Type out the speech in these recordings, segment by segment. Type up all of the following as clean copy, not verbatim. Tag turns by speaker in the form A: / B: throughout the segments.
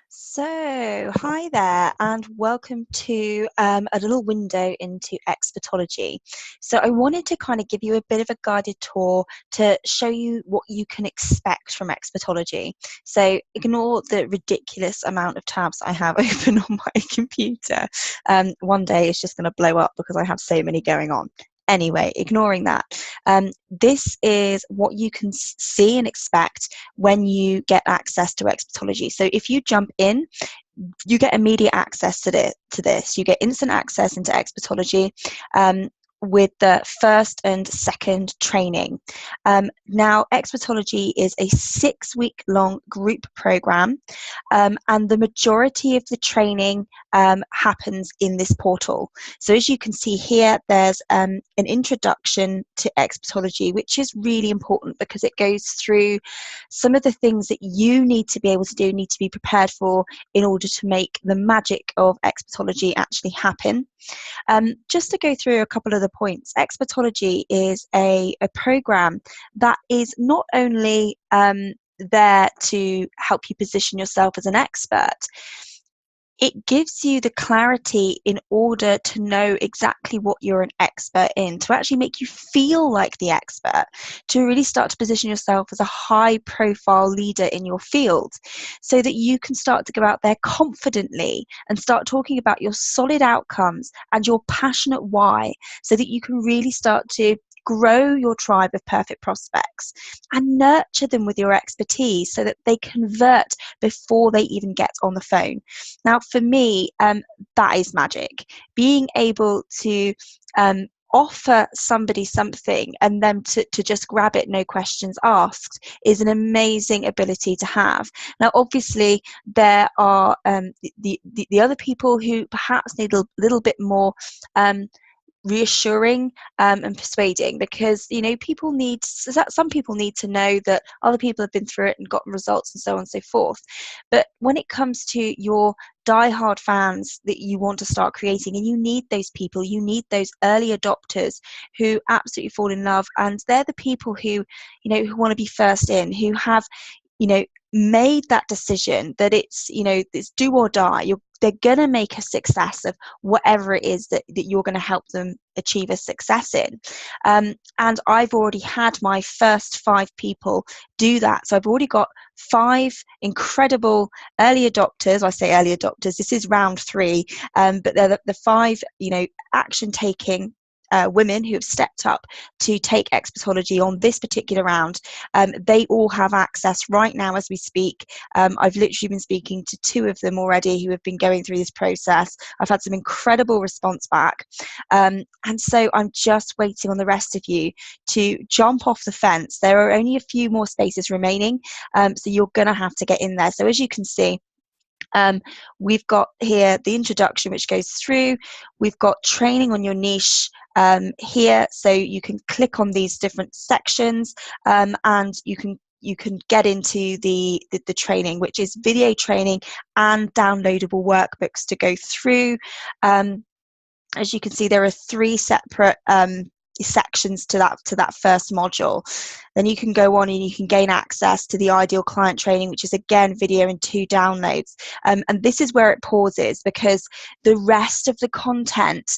A: So, hi there, and welcome to a little window into Expertology. So, I wanted to kind of give you a bit of a guided tour to show you what you can expect from Expertology. So, ignore the ridiculous amount of tabs I have open on my computer. One day it's just going to blow up because I have so many going on. Anyway, ignoring that, this is what you can see and expect when you get access to Expertology. So if you jump in, you get immediate access to this. You get instant access into Expertology with the first and second training. Now, Expertology is a 6-week long group program, and the majority of the training happens in this portal. So as you can see here, there's an introduction to Expertology, which is really important because it goes through some of the things that you need to be able to do, need to be prepared for in order to make the magic of Expertology actually happen. Just to go through a couple of the points, Expertology is a program that is not only there to help you position yourself as an expert, it gives you the clarity in order to know exactly what you're an expert in, to actually make you feel like the expert, to really start to position yourself as a high profile leader in your field, so that you can start to go out there confidently and start talking about your solid outcomes and your passionate why, so that you can really start to grow your tribe of perfect prospects and nurture them with your expertise so that they convert before they even get on the phone. Now, for me, that is magic. Being able to offer somebody something and them to just grab it, no questions asked, is an amazing ability to have. Now, obviously, there are the other people who perhaps need a little bit more reassuring and persuading, because some people need to know that other people have been through it and gotten results and so on and so forth. But when it comes to your diehard fans that you want to start creating, and you need those people, you need those early adopters who absolutely fall in love, and they're the people who who want to be first in, who have made that decision that it's do or die. They're going to make a success of whatever it is that you're going to help them achieve a success in. And I've already had my first 5 people do that. So I've already got 5 incredible early adopters. I say early adopters, this is round 3, but they're the 5 action taking women who have stepped up to take Expertology on this particular round. They all have access right now as we speak. I've literally been speaking to 2 of them already who have been going through this process. I've had some incredible response back. And so I'm just waiting on the rest of you to jump off the fence. There are only a few more spaces remaining, so you're going to have to get in there. So as you can see, we've got here the introduction, which goes through. We've got training on your niche here, so you can click on these different sections, and you can get into the training, which is video training and downloadable workbooks to go through. As you can see, there are 3 separate sections to that first module. Then you can go on and you can gain access to the ideal client training, which is again video and 2 downloads. And this is where it pauses, because the rest of the content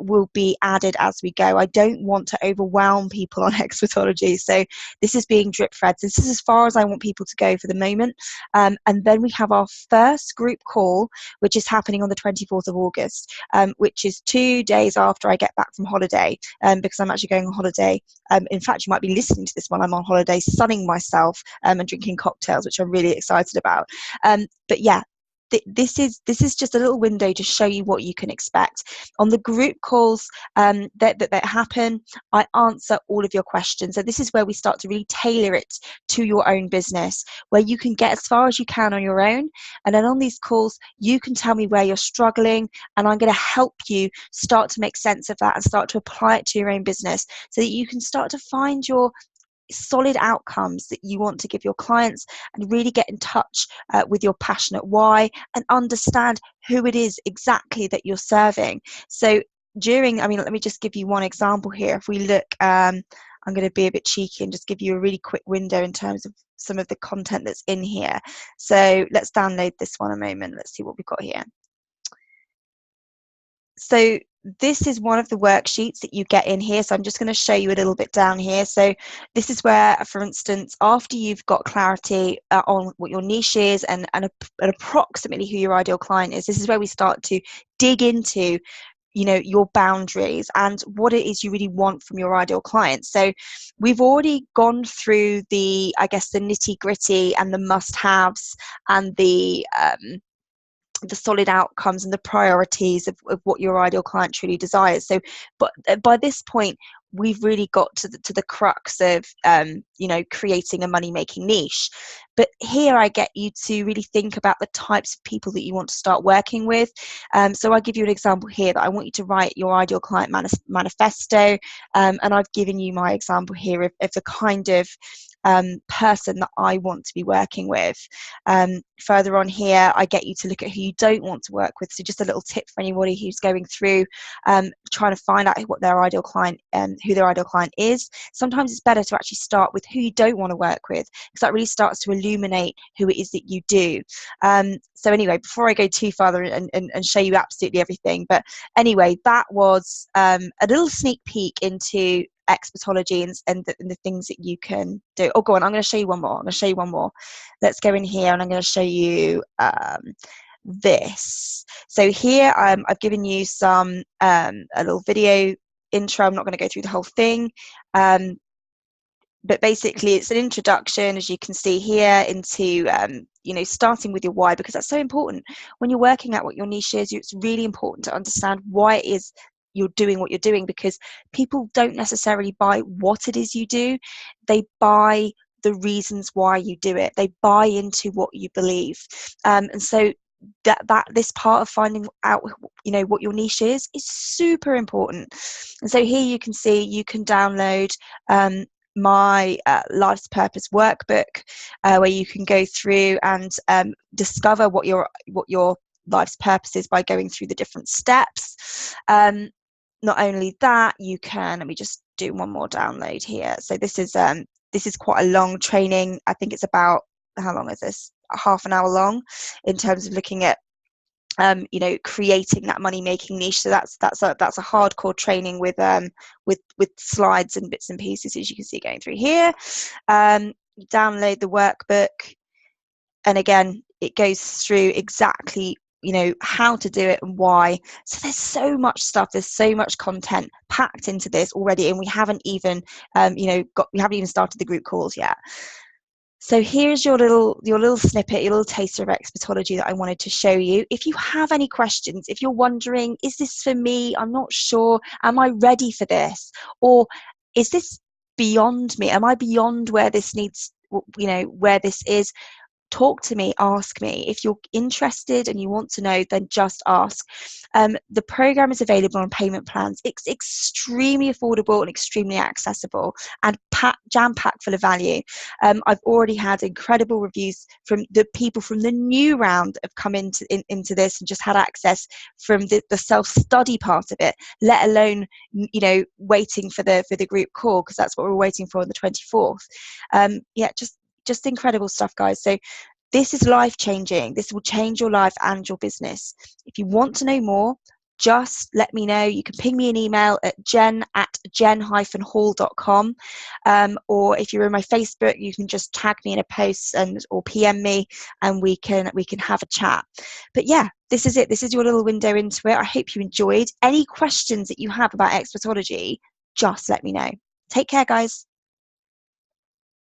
A: will be added as we go. I don't want to overwhelm people on Expertology, so this is being drip fed. This is as far as I want people to go for the moment. And then we have our first group call, which is happening on the 24th of August, which is 2 days after I get back from holiday, because I'm actually going on holiday. In fact, you might be listening to this when I'm on holiday, sunning myself and drinking cocktails, which I'm really excited about. But yeah, this is just a little window to show you what you can expect. On the group calls that happen, I answer all of your questions. So this is where we start to really tailor it to your own business, where you can get as far as you can on your own. And then on these calls, you can tell me where you're struggling, and I'm going to help you start to make sense of that and start to apply it to your own business, so that you can start to find your solid outcomes that you want to give your clients, and really get in touch with your passionate why and understand who it is exactly that you're serving. So let me just give you one example here. If we look, I'm going to be a bit cheeky and just give you a really quick window in terms of some of the content that's in here. So let's download this one a moment. Let's see what we've got here. So this is one of the worksheets that you get in here. So I'm just going to show you a little bit down here. So this is where, for instance, after you've got clarity on what your niche is and approximately who your ideal client is, this is where we start to dig into, you know, your boundaries and what it is you really want from your ideal client. So we've already gone through the, I guess, the nitty gritty and the must-haves and the solid outcomes and the priorities of what your ideal client truly desires. So, but by this point, we've really got to the crux of, you know, creating a money-making niche. But here I get you to really think about the types of people that you want to start working with. So I'll give you an example here that I want you to write your ideal client manifesto. And I've given you my example here of the kind of person that I want to be working with. Further on here, I get you to look at who you don't want to work with. So just a little tip for anybody who's going through trying to find out what their ideal client, who their ideal client is. Sometimes it's better to actually start with who you don't want to work with, because that really starts to illuminate who it is that you do. So anyway, before I go too further and show you absolutely everything, but anyway, that was a little sneak peek into Expertology and the things that you can do. Oh, go on, I'm going to show you one more. Let's go in here and I'm going to show you this. So here I've given you some a little video intro. I'm not going to go through the whole thing, but basically it's an introduction, as you can see here, into you know, starting with your why, because that's so important when you're working out what your niche is. It's really important to understand why it is you're doing what you're doing, because people don't necessarily buy what it is you do, they buy the reasons why you do it. They buy into what you believe, and so that this part of finding out, you know, what your niche is super important. And so here you can see you can download my life's purpose workbook, where you can go through and discover what your life's purpose is by going through the different steps. Not only that, you can, let me just do one more download here. So this is quite a long training. I think it's about, how long is this? Half an hour long, in terms of looking at you know, creating that money making niche. So that's a hardcore training with slides and bits and pieces, as you can see going through here. You download the workbook, and again it goes through exactly, you know, how to do it and why. So there's so much stuff, there's so much content packed into this already, and we haven't even you know, we haven't even started the group calls yet. So here's your little snippet, your little taster of Expertology that I wanted to show you. If you have any questions, if you're wondering, is this for me? I'm not sure. Am I ready for this? Or is this beyond me? Am I beyond where this needs, you know, where this is? Talk to me, ask me. If you're interested and you want to know, then just ask. The program is available on payment plans. It's extremely affordable and extremely accessible, and jam-packed full of value. I've already had incredible reviews from the people from the new round have come into this and just had access from the self-study part of it, let alone, you know, waiting for the group call, because that's what we're waiting for on the 24th. Yeah, just incredible stuff, guys. So this is life-changing. This will change your life and your business. If you want to know more, just let me know. You can ping me an email at jen@jen-hall.com, or if you're in my Facebook, you can just tag me in a post or PM me, and we can have a chat. But yeah, this is it. This is your little window into it. I hope you enjoyed. Any questions that you have about Expertology, just let me know. Take care, guys.